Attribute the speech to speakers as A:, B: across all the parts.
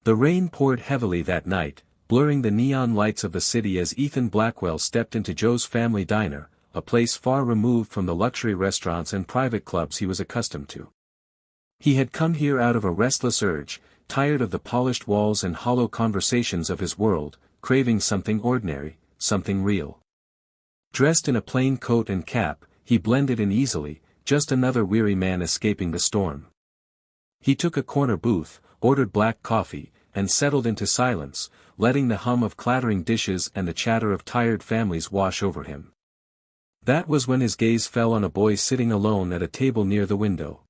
A: The rain poured heavily that night, blurring the neon lights of the city as Ethan Blackwell stepped into Joe's family diner, a place far removed from the luxury restaurants and private clubs he was accustomed to. He had come here out of a restless urge, tired of the polished walls and hollow conversations of his world, craving something ordinary, something real. Dressed in a plain coat and cap, he blended in easily, just another weary man escaping the storm. He took a corner booth, ordered black coffee, and settled into silence, letting the hum of clattering dishes and the chatter of tired families wash over him. That was when his gaze fell on a boy sitting alone at a table near the window.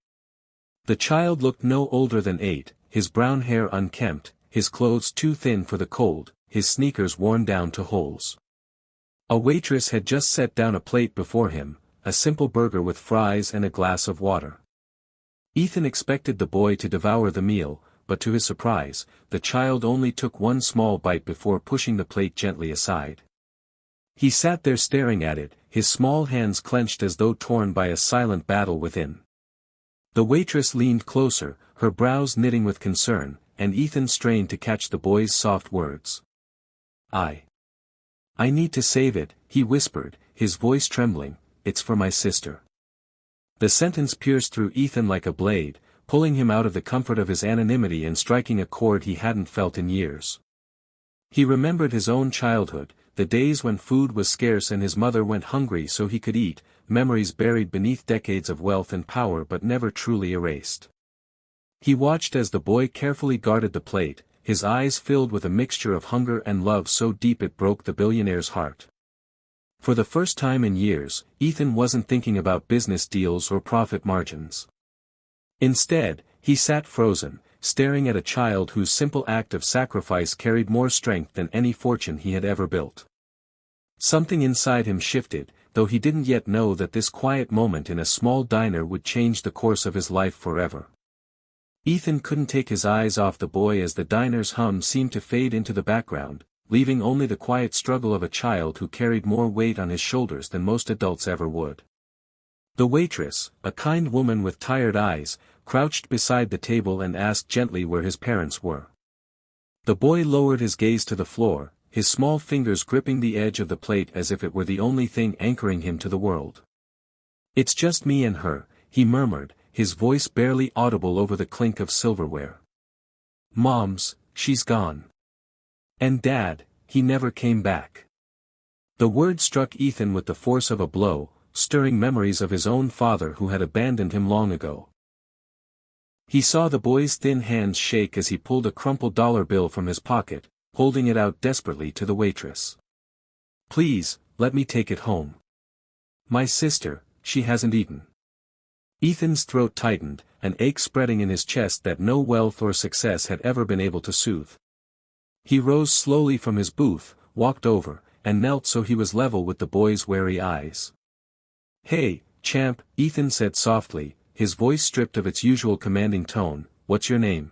A: The child looked no older than 8, his brown hair unkempt, his clothes too thin for the cold, his sneakers worn down to holes. A waitress had just set down a plate before him, a simple burger with fries and a glass of water. Ethan expected the boy to devour the meal, but to his surprise, the child only took one small bite before pushing the plate gently aside. He sat there staring at it, his small hands clenched as though torn by a silent battle within. The waitress leaned closer, her brows knitting with concern, and Ethan strained to catch the boy's soft words. I need to save it, he whispered, his voice trembling, it's for my sister. The sentence pierced through Ethan like a blade, pulling him out of the comfort of his anonymity and striking a chord he hadn't felt in years. He remembered his own childhood, the days when food was scarce and his mother went hungry so he could eat, memories buried beneath decades of wealth and power but never truly erased. He watched as the boy carefully guarded the plate, his eyes filled with a mixture of hunger and love so deep it broke the billionaire's heart. For the first time in years, Ethan wasn't thinking about business deals or profit margins. Instead, he sat frozen, staring at a child whose simple act of sacrifice carried more strength than any fortune he had ever built. Something inside him shifted, though he didn't yet know that this quiet moment in a small diner would change the course of his life forever. Ethan couldn't take his eyes off the boy as the diner's hum seemed to fade into the background, leaving only the quiet struggle of a child who carried more weight on his shoulders than most adults ever would. The waitress, a kind woman with tired eyes, crouched beside the table and asked gently where his parents were. The boy lowered his gaze to the floor, his small fingers gripping the edge of the plate as if it were the only thing anchoring him to the world. It's just me and her, he murmured, his voice barely audible over the clink of silverware. She's gone. And Dad, he never came back. The word struck Ethan with the force of a blow, stirring memories of his own father who had abandoned him long ago. He saw the boy's thin hands shake as he pulled a crumpled dollar bill from his pocket, holding it out desperately to the waitress. Please, let me take it home. My sister, she hasn't eaten. Ethan's throat tightened, an ache spreading in his chest that no wealth or success had ever been able to soothe. He rose slowly from his booth, walked over, and knelt so he was level with the boy's wary eyes. Hey, champ, Ethan said softly, his voice stripped of its usual commanding tone, what's your name?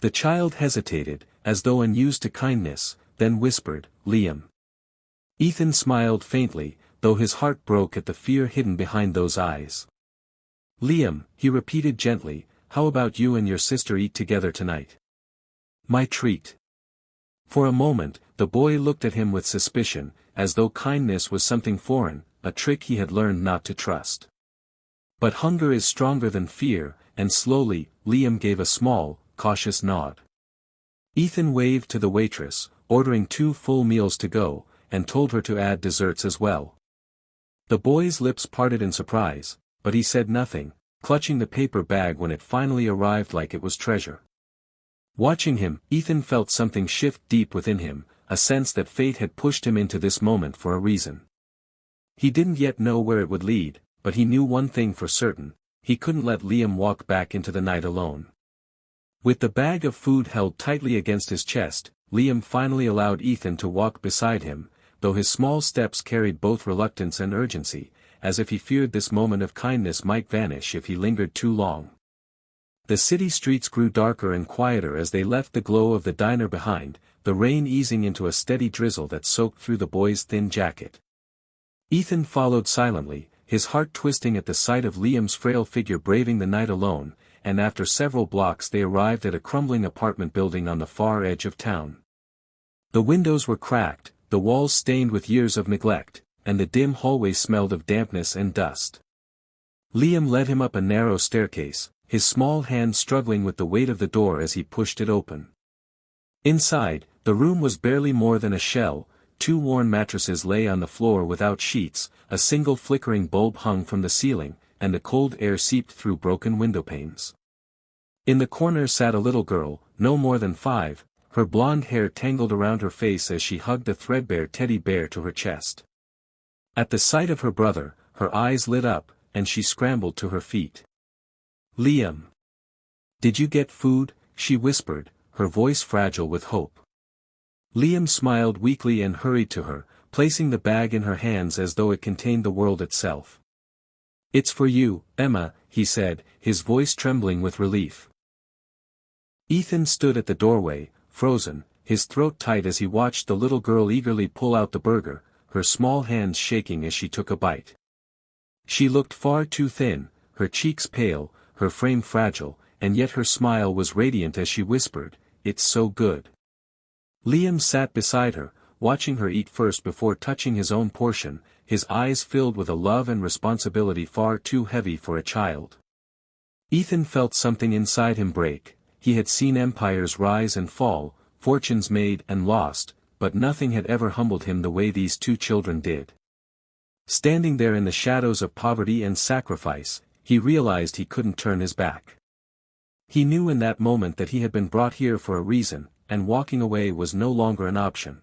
A: The child hesitated, as though unused to kindness, then whispered, Liam. Ethan smiled faintly, though his heart broke at the fear hidden behind those eyes. Liam, he repeated gently, how about you and your sister eat together tonight? My treat. For a moment, the boy looked at him with suspicion, as though kindness was something foreign, a trick he had learned not to trust. But hunger is stronger than fear, and slowly, Liam gave a small, cautious nod. Ethan waved to the waitress, ordering 2 full meals to go, and told her to add desserts as well. The boy's lips parted in surprise, but he said nothing, clutching the paper bag when it finally arrived like it was treasure. Watching him, Ethan felt something shift deep within him, a sense that fate had pushed him into this moment for a reason. He didn't yet know where it would lead, but he knew one thing for certain, he couldn't let Liam walk back into the night alone. With the bag of food held tightly against his chest, Liam finally allowed Ethan to walk beside him, though his small steps carried both reluctance and urgency, as if he feared this moment of kindness might vanish if he lingered too long. The city streets grew darker and quieter as they left the glow of the diner behind, the rain easing into a steady drizzle that soaked through the boy's thin jacket. Ethan followed silently, his heart twisting at the sight of Liam's frail figure braving the night alone, and after several blocks they arrived at a crumbling apartment building on the far edge of town. The windows were cracked, the walls stained with years of neglect, and the dim hallway smelled of dampness and dust. Liam led him up a narrow staircase, his small hand struggling with the weight of the door as he pushed it open. Inside, the room was barely more than a shell. 2 worn mattresses lay on the floor without sheets, a single flickering bulb hung from the ceiling, and the cold air seeped through broken windowpanes. In the corner sat a little girl, no more than 5, her blonde hair tangled around her face as she hugged a threadbare teddy bear to her chest. At the sight of her brother, her eyes lit up, and she scrambled to her feet. "Liam! Did you get food?" she whispered, her voice fragile with hope. Liam smiled weakly and hurried to her, placing the bag in her hands as though it contained the world itself. "It's for you, Emma," he said, his voice trembling with relief. Ethan stood at the doorway, frozen, his throat tight as he watched the little girl eagerly pull out the burger, her small hands shaking as she took a bite. She looked far too thin, her cheeks pale, her frame fragile, and yet her smile was radiant as she whispered, "It's so good." Liam sat beside her, watching her eat first before touching his own portion, his eyes filled with a love and responsibility far too heavy for a child. Ethan felt something inside him break. He had seen empires rise and fall, fortunes made and lost, but nothing had ever humbled him the way these 2 children did. Standing there in the shadows of poverty and sacrifice, he realized he couldn't turn his back. He knew in that moment that he had been brought here for a reason, and walking away was no longer an option.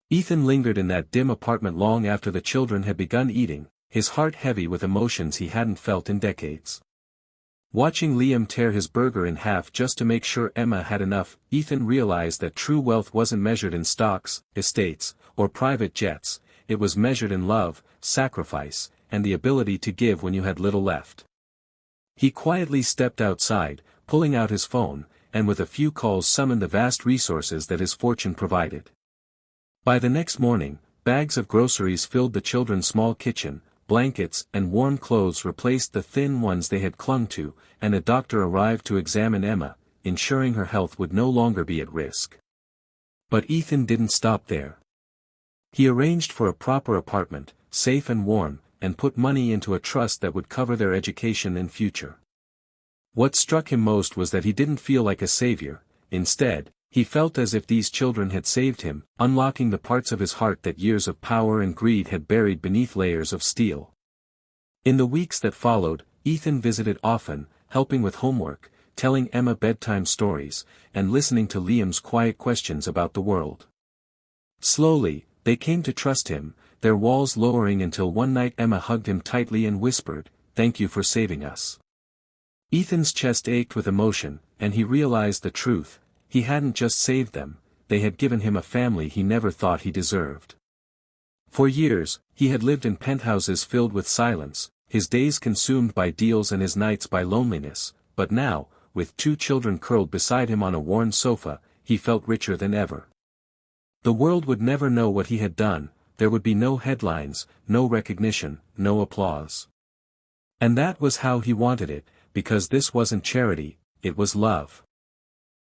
A: Ethan lingered in that dim apartment long after the children had begun eating, his heart heavy with emotions he hadn't felt in decades. Watching Liam tear his burger in half just to make sure Emma had enough, Ethan realized that true wealth wasn't measured in stocks, estates, or private jets, it was measured in love, sacrifice, and the ability to give when you had little left. He quietly stepped outside, pulling out his phone, and with a few calls summoned the vast resources that his fortune provided. By the next morning, bags of groceries filled the children's small kitchen, blankets and warm clothes replaced the thin ones they had clung to, and a doctor arrived to examine Emma, ensuring her health would no longer be at risk. But Ethan didn't stop there. He arranged for a proper apartment, safe and warm, and put money into a trust that would cover their education and future. What struck him most was that he didn't feel like a savior. Instead, he felt as if these children had saved him, unlocking the parts of his heart that years of power and greed had buried beneath layers of steel. In the weeks that followed, Ethan visited often, helping with homework, telling Emma bedtime stories, and listening to Liam's quiet questions about the world. Slowly, they came to trust him, their walls lowering until one night Emma hugged him tightly and whispered, "Thank you for saving us." Ethan's chest ached with emotion, and he realized the truth. He hadn't just saved them, they had given him a family he never thought he deserved. For years, he had lived in penthouses filled with silence, his days consumed by deals and his nights by loneliness, but now, with 2 children curled beside him on a worn sofa, he felt richer than ever. The world would never know what he had done, there would be no headlines, no recognition, no applause. And that was how he wanted it, because this wasn't charity, it was love.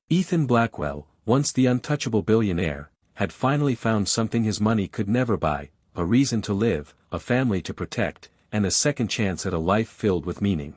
A: Ethan Blackwell, once the untouchable billionaire, had finally found something his money could never buy, a reason to live, a family to protect, and a second chance at a life filled with meaning.